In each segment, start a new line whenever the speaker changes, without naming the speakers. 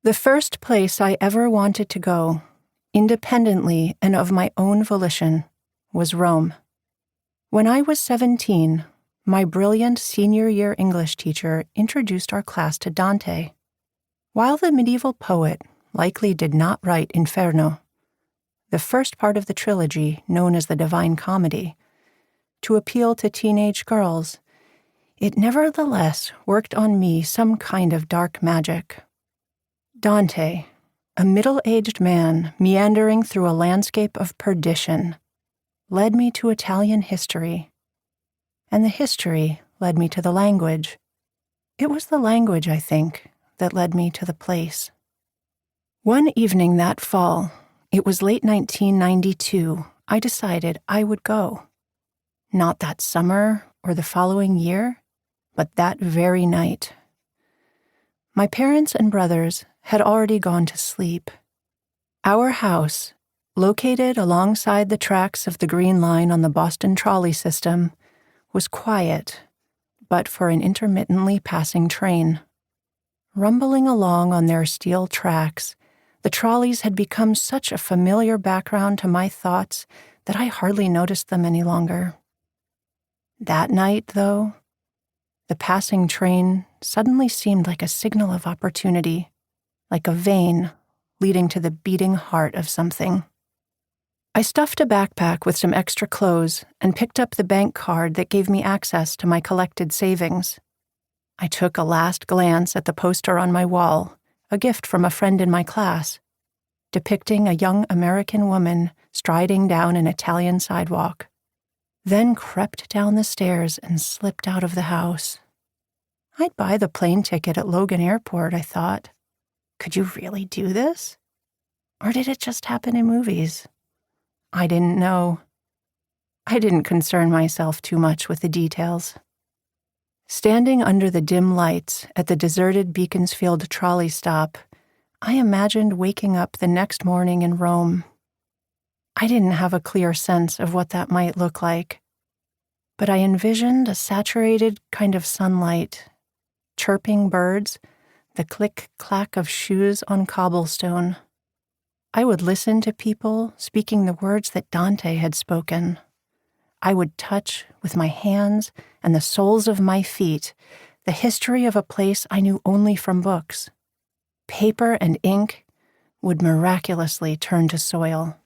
The first place I ever wanted to go, independently and of my own volition, was Rome. When I was 17, my brilliant senior-year English teacher introduced our class to Dante. While the medieval poet likely did not write Inferno, the first part of the trilogy known as the Divine Comedy, to appeal to teenage girls, it nevertheless worked on me some kind of dark magic. Dante, a middle-aged man meandering through a landscape of perdition, led me to Italian history, and the history led me to the language. It was the language, I think, that led me to the place. One evening that fall, it was late 1992, I decided I would go. Not that summer or the following year, but that very night. My parents and brothers had already gone to sleep. Our house, located alongside the tracks of the Green Line on the Boston trolley system, was quiet, but for an intermittently passing train. Rumbling along on their steel tracks, the trolleys had become such a familiar background to my thoughts that I hardly noticed them any longer. That night, though, the passing train suddenly seemed like a signal of opportunity, like a vein leading to the beating heart of something. I stuffed a backpack with some extra clothes and picked up the bank card that gave me access to my collected savings. I took a last glance at the poster on my wall, a gift from a friend in my class, depicting a young American woman striding down an Italian sidewalk, then crept down the stairs and slipped out of the house. I'd buy the plane ticket at Logan Airport, I thought. Could you really do this? Or did it just happen in movies? I didn't know. I didn't concern myself too much with the details. Standing under the dim lights at the deserted Beaconsfield trolley stop, I imagined waking up the next morning in Rome. I didn't have a clear sense of what that might look like, but I envisioned a saturated kind of sunlight, chirping birds, the click-clack of shoes on cobblestone. I would listen to people speaking the words that Dante had spoken. I would touch, with my hands and the soles of my feet, the history of a place I knew only from books. Paper and ink would miraculously turn to soil.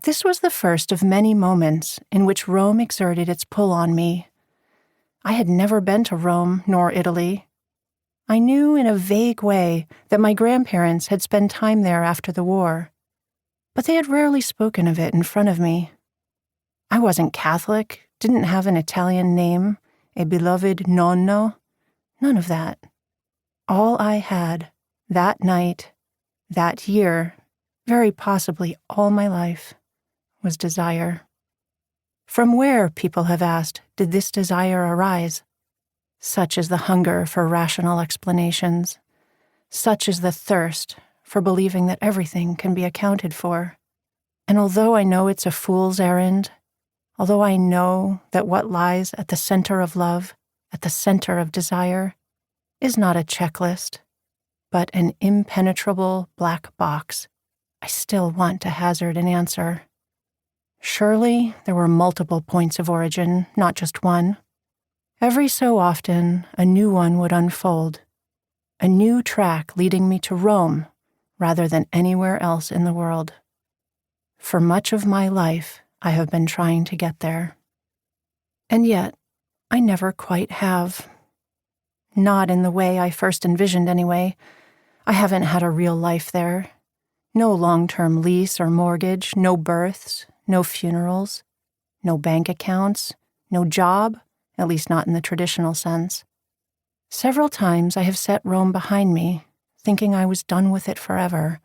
This was the first of many moments in which Rome exerted its pull on me. I had never been to Rome nor Italy. I knew in a vague way that my grandparents had spent time there after the war, but they had rarely spoken of it in front of me. I wasn't Catholic, didn't have an Italian name, a beloved nonno, none of that. All I had, that night, that year, very possibly all my life, was desire. From where, people have asked, did this desire arise? Such is the hunger for rational explanations. Such is the thirst for believing that everything can be accounted for. And although I know it's a fool's errand, although I know that what lies at the center of love, at the center of desire, is not a checklist, but an impenetrable black box, I still want to hazard an answer. Surely there were multiple points of origin, not just one. Every so often, a new one would unfold, a new track leading me to Rome rather than anywhere else in the world. For much of my life, I have been trying to get there. And yet, I never quite have. Not in the way I first envisioned, anyway. I haven't had a real life there. No long-term lease or mortgage, no births, no funerals, no bank accounts, no job, at least not in the traditional sense. Several times I have set Rome behind me, thinking I was done with it forever,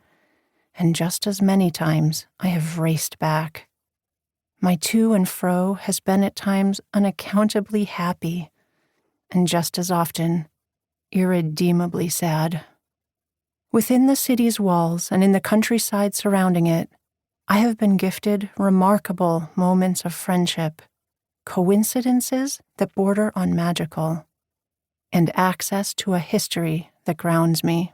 and just as many times I have raced back. My to and fro has been at times unaccountably happy, and just as often, irredeemably sad. Within the city's walls and in the countryside surrounding it, I have been gifted remarkable moments of friendship, coincidences that border on magical, and access to a history that grounds me.